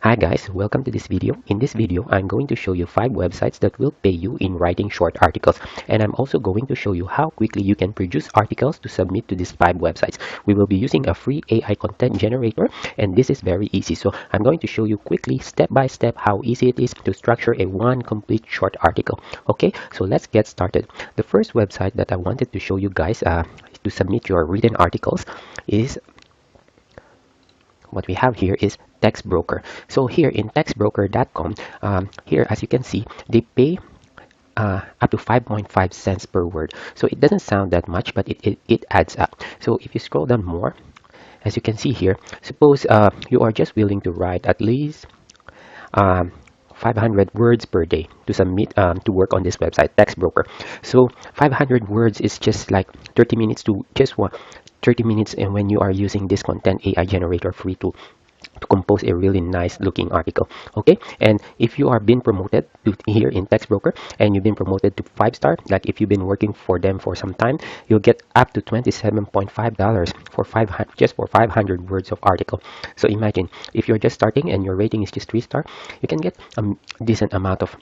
Hi guys, welcome to this video. In this video, I'm going to show you 5 websites that will pay you in writing short articles. And I'm also going to show you how quickly you can produce articles to submit to these 5 websites. We will be using a free AI content generator, and this is very easy. So I'm going to show you quickly, step by step, how easy it is to structure a one complete short article. Okay, so let's get started. The first website that I wanted to show you guys to submit your written articles is what we have here is TextBroker. So here in textbroker.com, here as you can see, they pay up to 5.5 cents per word. So it doesn't sound that much, but it adds up. So if you scroll down more, as you can see here, suppose you are just willing to write at least um, 500 words per day to submit to work on this website, TextBroker. So 500 words is just like 30 minutes to just one 30 minutes, and when you are using this content AI generator free tool to compose a really nice looking article. Okay, and if you are being promoted to here in TextBroker and you've been promoted to 5-star, like if you've been working for them for some time, you'll get up to $27.5 for 500 just for 500 words of article. So imagine if you're just starting and your rating is just 3-star, you can get a decent amount of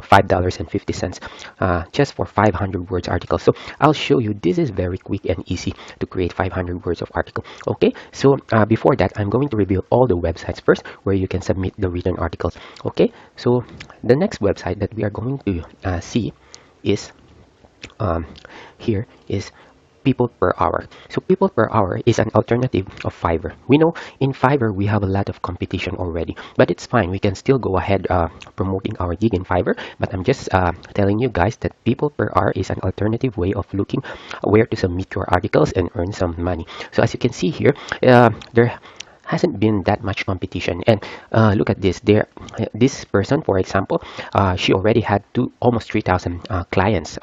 $5.50 just for 500 words article. So I'll show you, this is very quick and easy to create 500 words of article. Okay, so before that, I'm going to reveal all the websites first where you can submit the written articles. Okay, so the next website that we are going to see is um, here is People Per Hour. So People Per Hour is an alternative of Fiverr. We know in Fiverr we have a lot of competition already, but it's fine. We can still go ahead promoting our gig in Fiverr. But I'm just telling you guys that People Per Hour is an alternative way of looking where to submit your articles and earn some money. So as you can see here, there hasn't been that much competition, and look at this there. This person, for example, she already had almost 3,000 clients.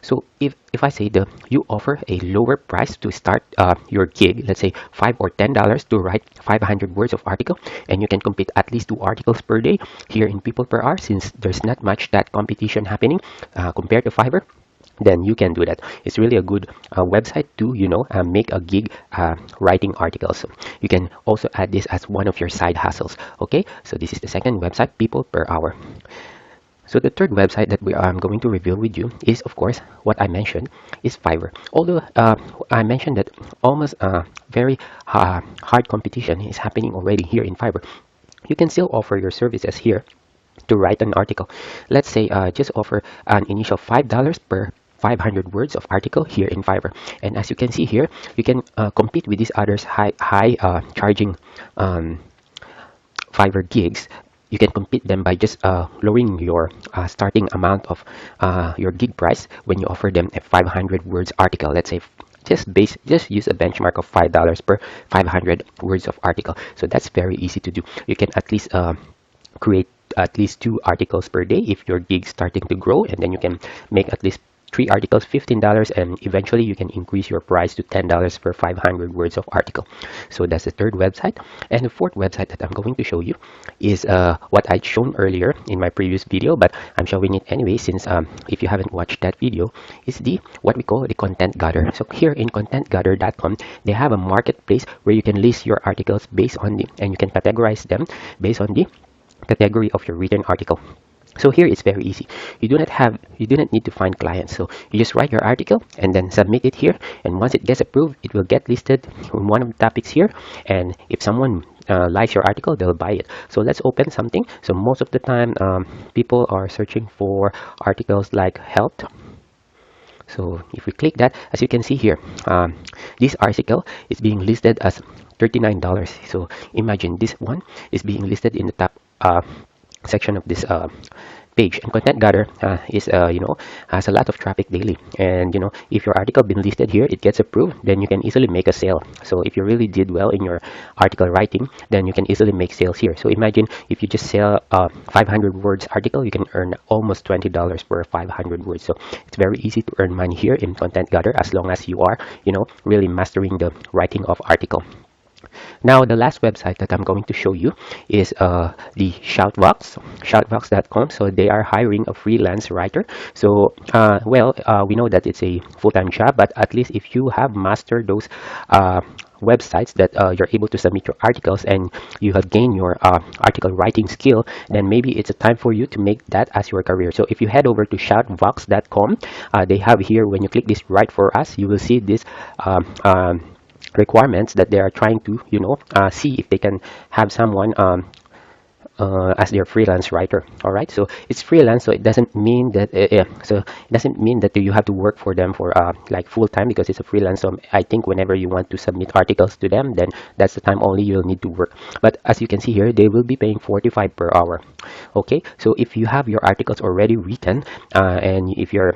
So if I say you offer a lower price to start your gig, let's say $5 or $10 to write 500 words of article, and you can compete at least 2 articles per day here in People Per Hour, since there's not much that competition happening compared to Fiverr, then you can do that. It's really a good website to make a gig writing articles. So you can also add this as one of your side hustles. Okay, so this is the second website, People Per Hour. So the third website that I'm going to reveal with you is, of course, what I mentioned is Fiverr. Although I mentioned that almost very hard competition is happening already here in Fiverr, you can still offer your services here to write an article. Let's say just offer an initial $5 per 500 words of article here in Fiverr. And as you can see here, you can compete with these others high charging Fiverr gigs. You can compete them by just lowering your starting amount of your gig price when you offer them a 500 words article. Let's say just use a benchmark of $5 per 500 words of article. So that's very easy to do. You can at least create at least 2 articles per day if your gig's starting to grow, and then you can make at least 3 articles $15, and eventually you can increase your price to $10 per 500 words of article. So that's the third website. And the fourth website that I'm going to show you is what I'd shown earlier in my previous video, but I'm showing it anyway since if you haven't watched that video, is the what we call the Content Gather. So here in contentgather.com, they have a marketplace where you can list your articles based on and you can categorize them based on the category of your written article. So here it's very easy. You do not need to find clients. So you just write your article and then submit it here, and once it gets approved, it will get listed in one of the topics here, and if someone likes your article, they'll buy it. So let's open something. So most of the time people are searching for articles like health. So if we click that, as you can see here, this article is being listed as $39. So imagine this one is being listed in the top section of this page. And Content Gather is has a lot of traffic daily, and if your article been listed here, it gets approved, then you can easily make a sale. So if you really did well in your article writing, then you can easily make sales here. So imagine if you just sell 500 words article, you can earn almost $20 per 500 words. So it's very easy to earn money here in Content Gather, as long as you are really mastering the writing of article. Now, the last website that I'm going to show you is the shoutbox.com. So they are hiring a freelance writer. So, we know that it's a full-time job, but at least if you have mastered those websites that you're able to submit your articles and you have gained your article writing skill, then maybe it's a time for you to make that as your career. So if you head over to shoutvox.com, they have here, when you click this write for us, you will see this requirements that they are trying to see if they can have someone as their freelance writer. All right, so it's freelance, so it doesn't mean that you have to work for them for like full time, because it's a freelance. So I think whenever you want to submit articles to them, then that's the time only you'll need to work. But as you can see here, they will be paying 45 per hour. Okay, so if you have your articles already written, and if you're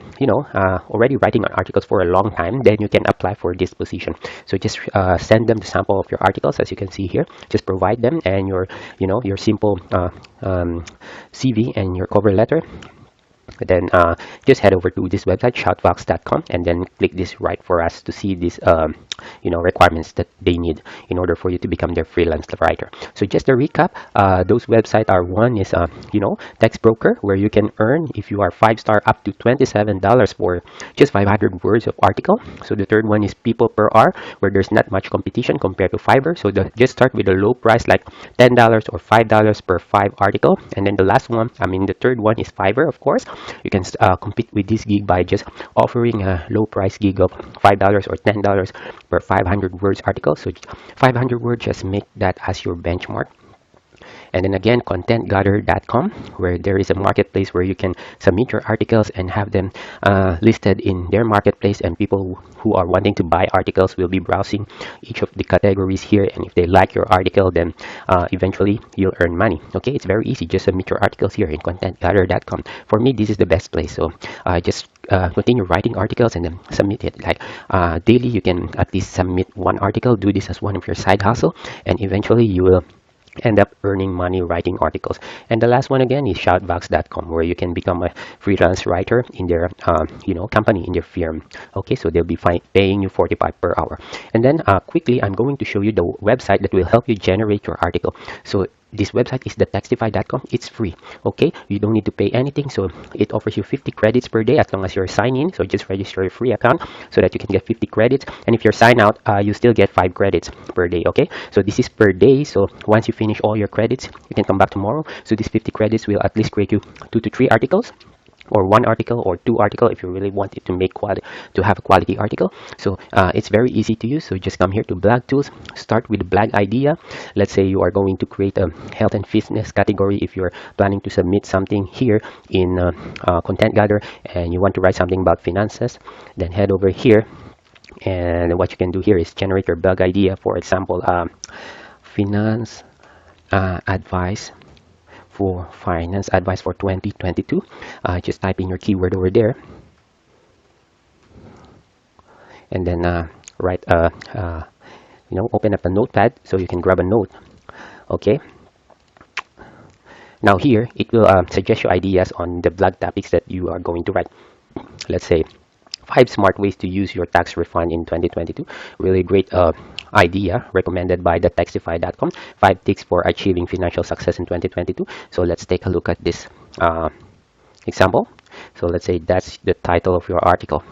already writing on articles for a long time, then you can apply for this position. So just send them the sample of your articles, as you can see here. Just provide them and your simple CV and your cover letter. Then just head over to this website, shoutvox.com, and then click this write for us to see these requirements that they need in order for you to become their freelance writer. So just to recap, those websites are, one is Text Broker, where you can earn, if you are 5-star, up to $27 for just 500 words of article. So the third one is People Per Hour, where there's not much competition compared to Fiverr. So just start with a low price like $10 or $5 per 5 article. And then the last one, the third one is Fiverr, of course. You can compete with this gig by just offering a low price gig of $5 or $10 per 500 words article. So 500 words, just make that as your benchmark. And then again, contentgather.com, where there is a marketplace where you can submit your articles and have them listed in their marketplace, and people who are wanting to buy articles will be browsing each of the categories here, and if they like your article, then eventually you'll earn money. Okay, it's very easy. Just submit your articles here in contentgather.com. For me, this is the best place. So just continue writing articles and then submit it. Like daily, you can at least submit one article. Do this as one of your side hustle, and eventually you will end up earning money writing articles. And the last one again is shoutvox.com, where you can become a freelance writer in their company, in their firm. Okay, so they'll be paying you 45 per hour. And then quickly, I'm going to show you the website that will help you generate your article. So this website is thetextify.com. It's free. Okay, you don't need to pay anything. So it offers you 50 credits per day as long as you're signed in. So just register a free account so that you can get 50 credits. And if you're signed out, you still get 5 credits per day. Okay, so this is per day. So once you finish all your credits, you can come back tomorrow. So these 50 credits will at least create you 2 to 3 articles, or 1 article or 2 article if you really want it to make have a quality article. So it's very easy to use. So just come here to blog tools, start with the blog idea. Let's say you are going to create a health and fitness category. If you're planning to submit something here in Content Gather and you want to write something about finances, then head over here, and what you can do here is generate your blog idea. For example, finance advice for 2022. Just type in your keyword over there, and then open up a notepad so you can grab a note. Okay, now here it will suggest you ideas on the blog topics that you are going to write. Let's say 5 smart ways to use your tax refund in 2022. Really great idea, recommended by thetextify.com. 5 tips for achieving financial success in 2022. So let's take a look at this example. So let's say that's the title of your article.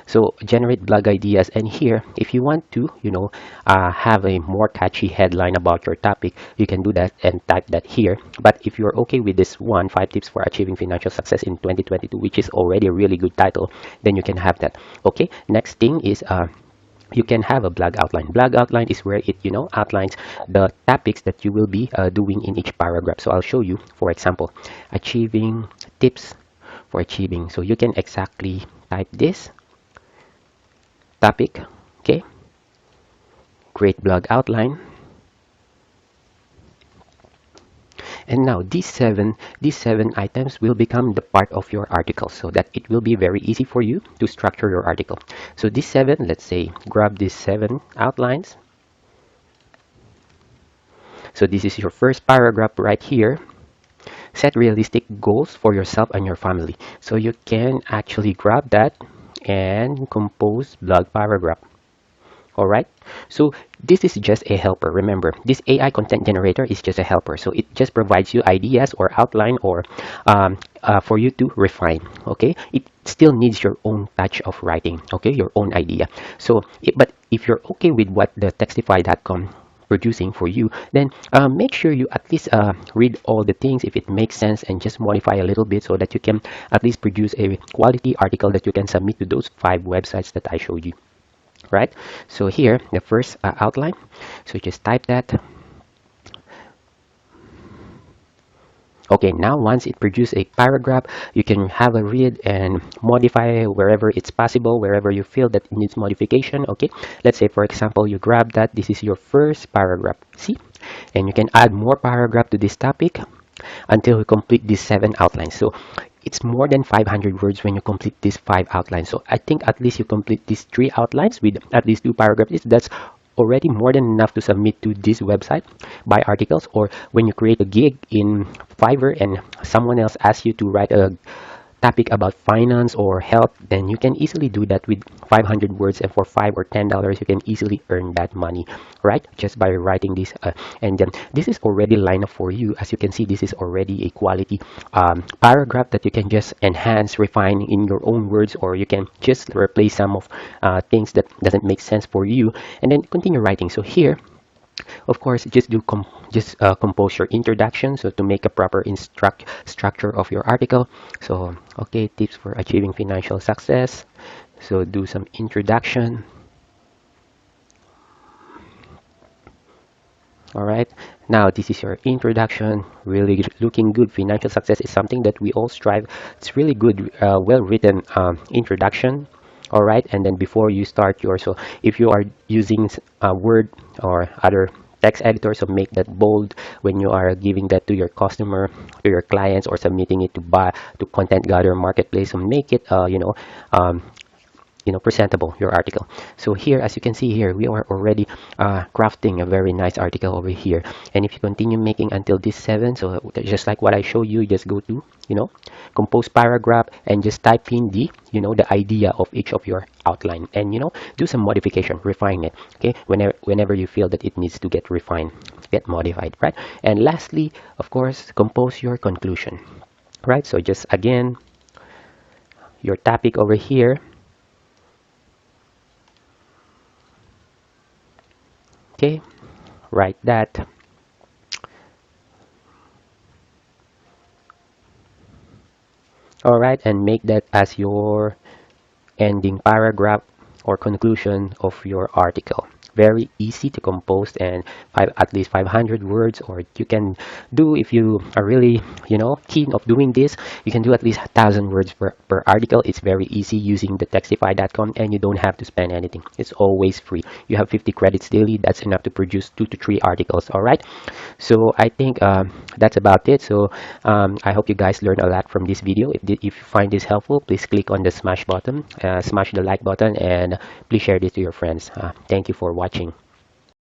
So generate blog ideas, and here if you want to have a more catchy headline about your topic, you can do that and type that here. But if you're okay with this one, 5 tips for achieving financial success in 2022, which is already a really good title, then you can have that. Okay, next thing is you can have a blog outline. Blog outline is where it outlines the topics that you will be doing in each paragraph. So I'll show you, for example, achieving tips for achieving. So you can exactly type this topic. Okay, create blog outline, and now these seven items will become the part of your article, so that it will be very easy for you to structure your article. So these 7, let's say, grab these 7 outlines. So this is your first paragraph right here. Set realistic goals for yourself and your family. So you can actually grab that and compose blog paragraph. All right. So this is just a helper. Remember, this AI content generator is just a helper. So it just provides you ideas or outline or for you to refine. Okay. It still needs your own touch of writing. Okay. Your own idea. So, but if you're okay with what the Textify.com producing for you, then make sure you at least read all the things if it makes sense and just modify a little bit so that you can at least produce a quality article that you can submit to those 5 websites that I showed you, right? So here, the first outline. So just type that. Okay, now once it produces a paragraph, you can have a read and modify wherever it's possible, wherever you feel that it needs modification. Okay, let's say for example, you grab that. This is your first paragraph. See? And you can add more paragraph to this topic until you complete these 7 outlines. So it's more than 500 words when you complete these 5 outlines. So I think at least you complete these 3 outlines with at least 2 paragraphs. That's already more than enough to submit to this website by articles, or when you create a gig in Fiverr and someone else asks you to write a topic about finance or health, then you can easily do that with 500 words, and for $5 or $10 you can easily earn that money, right? Just by writing this and then this is already lined up for you. As you can see, this is already a quality paragraph that you can just enhance, refine in your own words, or you can just replace some of things that doesn't make sense for you and then continue writing. So here, of course, just compose your introduction, so to make a proper structure of your article. So okay, tips for achieving financial success. So do some introduction. All right, now this is your introduction. Really looking good. Financial success is something that we all strive. It's really good, well written introduction. All right, and then before you start your, so if you are using Word or other text editor, so make that bold when you are giving that to your customer, to your clients, or submitting it to buy to Content Gather Marketplace. So make it presentable, your article. So here, as you can see here, we are already crafting a very nice article over here. And if you continue making until this 7, so just like what I show you, just go to compose paragraph and just type in the idea of each of your outline, and do some modification, refine it. Okay, whenever you feel that it needs to get refined, get modified, right? And lastly, of course, compose your conclusion, right? So just again, your topic over here. Okay, write that. All right, and make that as your ending paragraph or conclusion of your article. Very easy to compose, and at least 500 words, or you can do, if you are really keen of doing this, you can do at least 1,000 words per article. It's very easy using the Textify.com, and you don't have to spend anything. It's always free. You have 50 credits daily. That's enough to produce 2 to 3 articles. All right, so I think that's about it. So I hope you guys learned a lot from this video. If you find this helpful, please click on the smash button, smash the like button, and please share this to your friends. Thank you for watching.